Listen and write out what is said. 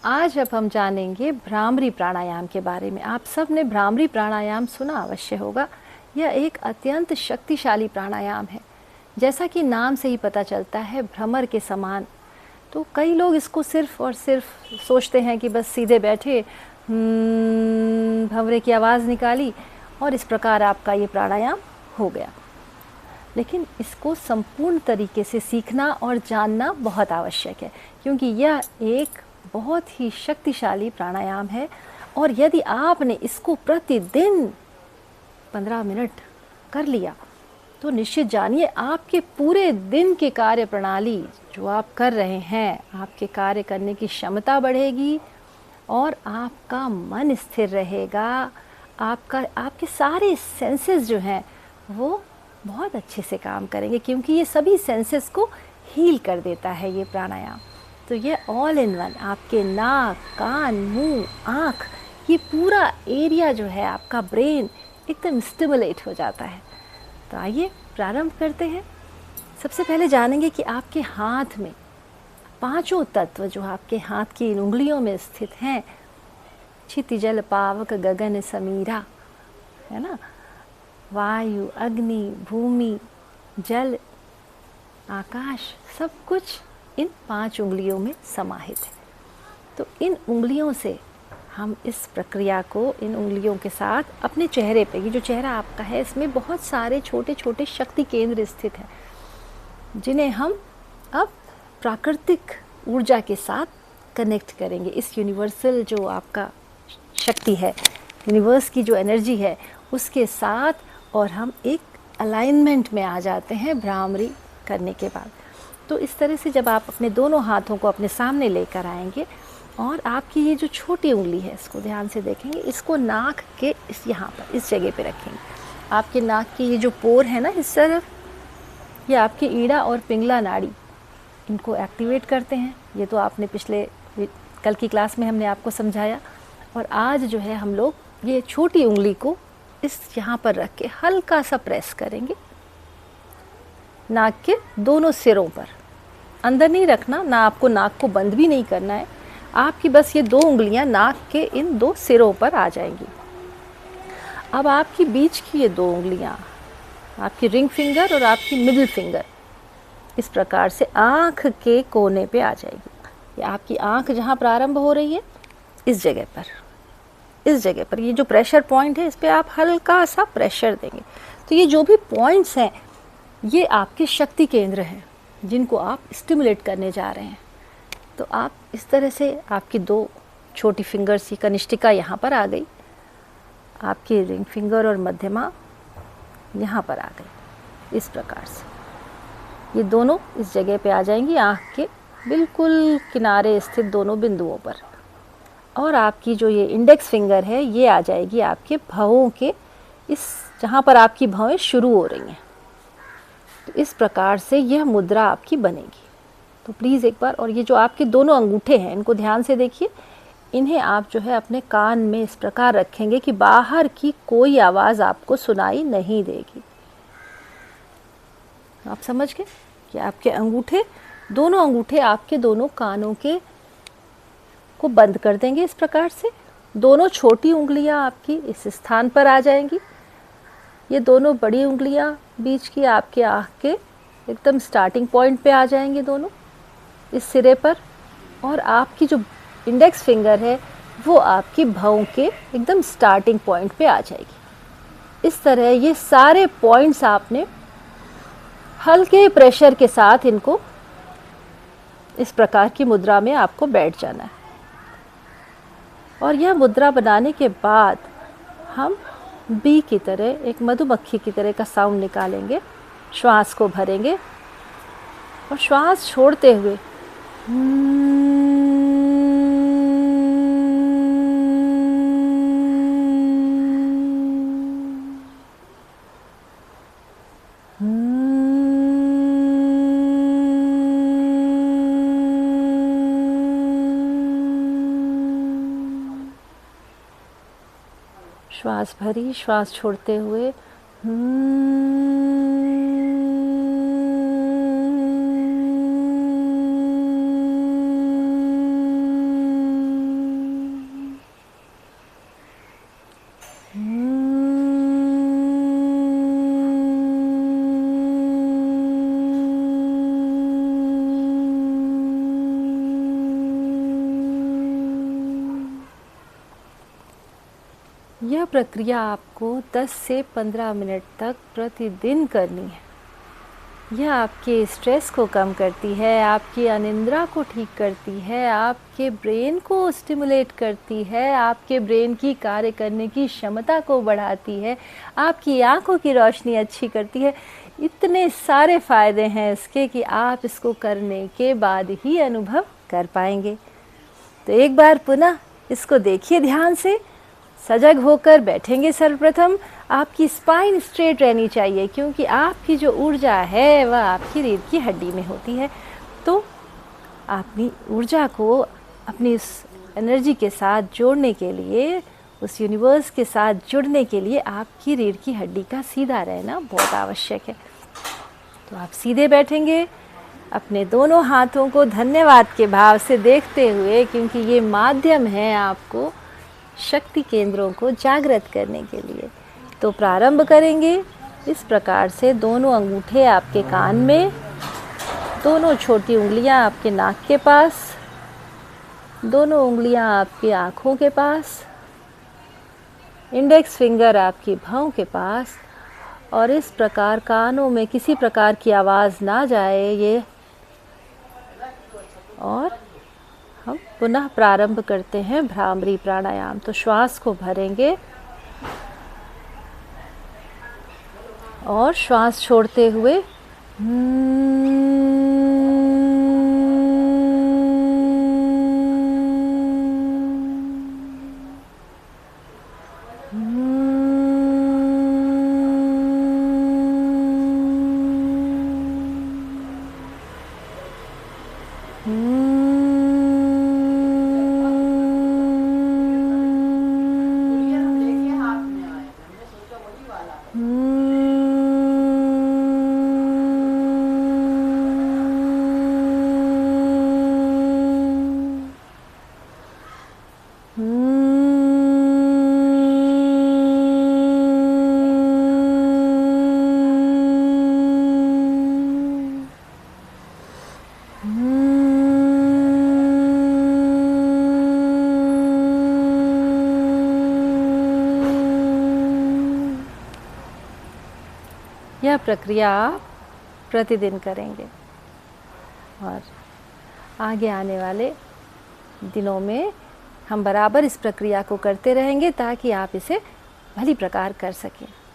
आज अब हम जानेंगे भ्रामरी प्राणायाम के बारे में। आप सब ने भ्रामरी प्राणायाम सुना अवश्य होगा। यह एक अत्यंत शक्तिशाली प्राणायाम है। जैसा कि नाम से ही पता चलता है, भ्रमर के समान। तो कई लोग इसको सिर्फ और सिर्फ सोचते हैं कि बस सीधे बैठे, भंवरे की आवाज़ निकाली और इस प्रकार आपका ये प्राणायाम हो गया। लेकिन इसको संपूर्ण तरीके से सीखना और जानना बहुत आवश्यक है, क्योंकि यह एक बहुत ही शक्तिशाली प्राणायाम है। और यदि आपने इसको प्रतिदिन 15 मिनट कर लिया तो निश्चित जानिए आपके पूरे दिन की कार्य प्रणाली जो आप कर रहे हैं, आपके कार्य करने की क्षमता बढ़ेगी और आपका मन स्थिर रहेगा। आपके सारे सेंसेस जो हैं वो बहुत अच्छे से काम करेंगे, क्योंकि ये सभी सेंसेस को हील कर देता है ये प्राणायाम। तो ये ऑल इन वन, आपके नाक, कान, मुंह, आँख, ये पूरा एरिया जो है आपका ब्रेन एकदम स्टिमुलेट हो जाता है। तो आइए प्रारंभ करते हैं। सबसे पहले जानेंगे कि आपके हाथ में पांचों तत्व जो आपके हाथ की इन उंगलियों में स्थित हैं, क्षिति जल पावक गगन समीरा, है ना, वायु, अग्नि, भूमि, जल, आकाश, सब कुछ इन 5 उंगलियों में समाहित है। तो इन उंगलियों से हम इस प्रक्रिया को, इन उंगलियों के साथ अपने चेहरे पे, ये जो चेहरा आपका है इसमें बहुत सारे छोटे छोटे शक्ति केंद्र स्थित हैं, जिन्हें हम अब प्राकृतिक ऊर्जा के साथ कनेक्ट करेंगे। इस यूनिवर्सल जो आपका शक्ति है, यूनिवर्स की जो एनर्जी है उसके साथ, और हम एक अलाइनमेंट में आ जाते हैं भ्रामरी करने के बाद। तो इस तरह से जब आप अपने दोनों हाथों को अपने सामने लेकर आएंगे और आपकी ये जो छोटी उंगली है इसको ध्यान से देखेंगे, इसको नाक के इस यहाँ पर इस जगह पे रखेंगे। आपके नाक की ये जो पोर है ना इस तरफ, ये आपकी ईड़ा और पिंगला नाड़ी इनको एक्टिवेट करते हैं। ये तो आपने कल की क्लास में हमने आपको समझाया। और आज जो है हम लोग ये छोटी उंगली को इस यहाँ पर रख के हल्का सा प्रेस करेंगे नाक के दोनों सिरों पर। अंदर नहीं रखना, ना आपको नाक को बंद भी नहीं करना है। आपकी बस ये 2 उंगलियां नाक के इन 2 सिरों पर आ जाएंगी। अब आपकी बीच की ये 2 उंगलियां, आपकी रिंग फिंगर और आपकी मिडिल फिंगर, इस प्रकार से आँख के कोने पे आ जाएगी। ये आपकी आँख जहाँ प्रारंभ हो रही है इस जगह पर ये जो प्रेशर पॉइंट है इस पे आप हल्का सा प्रेशर देंगे। तो ये जो भी पॉइंट्स हैं ये आपके शक्ति केंद्र हैं जिनको आप स्टिमुलेट करने जा रहे हैं। तो आप इस तरह से, आपकी 2 छोटी फिंगर्स की कनिष्ठिका यहाँ पर आ गई, आपकी रिंग फिंगर और मध्यमा यहाँ पर आ गई। इस प्रकार से ये दोनों इस जगह पे आ जाएंगी, आँख के बिल्कुल किनारे स्थित दोनों बिंदुओं पर। और आपकी जो ये इंडेक्स फिंगर है ये आ जाएगी आपके भवों के इस, जहाँ पर आपकी भवें शुरू हो रही हैं। तो इस प्रकार से यह मुद्रा आपकी बनेगी। तो प्लीज़ एक बार, और ये जो आपके दोनों अंगूठे हैं इनको ध्यान से देखिए, इन्हें आप जो है अपने कान में इस प्रकार रखेंगे कि बाहर की कोई आवाज़ आपको सुनाई नहीं देगी। आप समझ गए कि आपके अंगूठे, दोनों अंगूठे आपके दोनों कानों के को बंद कर देंगे इस प्रकार से। दोनों छोटी उंगलियां आपकी इस स्थान पर आ जाएंगी। ये दोनों बड़ी उंगलियां बीच की आपके आँख के एकदम स्टार्टिंग पॉइंट पे आ जाएंगी, दोनों इस सिरे पर। और आपकी जो इंडेक्स फिंगर है वो आपकी भौं के एकदम स्टार्टिंग पॉइंट पे आ जाएगी। इस तरह ये सारे पॉइंट्स आपने हल्के प्रेशर के साथ इनको इस प्रकार की मुद्रा में आपको बैठ जाना है। और यह मुद्रा बनाने के बाद हम बी की तरह, एक मधुमक्खी की तरह का साउंड निकालेंगे, श्वास को भरेंगे और श्वास छोड़ते हुए श्वास भरी, श्वास छोड़ते हुए यह प्रक्रिया आपको 10 से 15 मिनट तक प्रतिदिन करनी है। यह आपके स्ट्रेस को कम करती है, आपकी अनिद्रा को ठीक करती है, आपके ब्रेन को स्टिमुलेट करती है, आपके ब्रेन की कार्य करने की क्षमता को बढ़ाती है, आपकी आँखों की रोशनी अच्छी करती है। इतने सारे फ़ायदे हैं इसके कि आप इसको करने के बाद ही अनुभव कर पाएंगे। तो एक बार पुनः इसको देखिए ध्यान से, सजग होकर बैठेंगे। सर्वप्रथम आपकी स्पाइन स्ट्रेट रहनी चाहिए, क्योंकि आपकी जो ऊर्जा है वह आपकी रीढ़ की हड्डी में होती है। तो अपनी ऊर्जा को अपनी उस एनर्जी के साथ जोड़ने के लिए, उस यूनिवर्स के साथ जुड़ने के लिए आपकी रीढ़ की हड्डी का सीधा रहना बहुत आवश्यक है। तो आप सीधे बैठेंगे, अपने दोनों हाथों को धन्यवाद के भाव से देखते हुए, क्योंकि ये माध्यम है आपको शक्ति केंद्रों को जागृत करने के लिए। तो प्रारंभ करेंगे इस प्रकार से। दोनों अंगूठे आपके कान में, दोनों छोटी उंगलियां आपके नाक के पास, दोनों उंगलियां आपकी आँखों के पास, इंडेक्स फिंगर आपकी भौं के पास, और इस प्रकार कानों में किसी प्रकार की आवाज़ ना जाए ये। और हम पुनः प्रारंभ करते हैं भ्रामरी प्राणायाम। तो श्वास को भरेंगे और श्वास छोड़ते हुए यह प्रक्रिया आप प्रतिदिन करेंगे और आगे आने वाले दिनों में हम बराबर इस प्रक्रिया को करते रहेंगे ताकि आप इसे भली प्रकार कर सकें।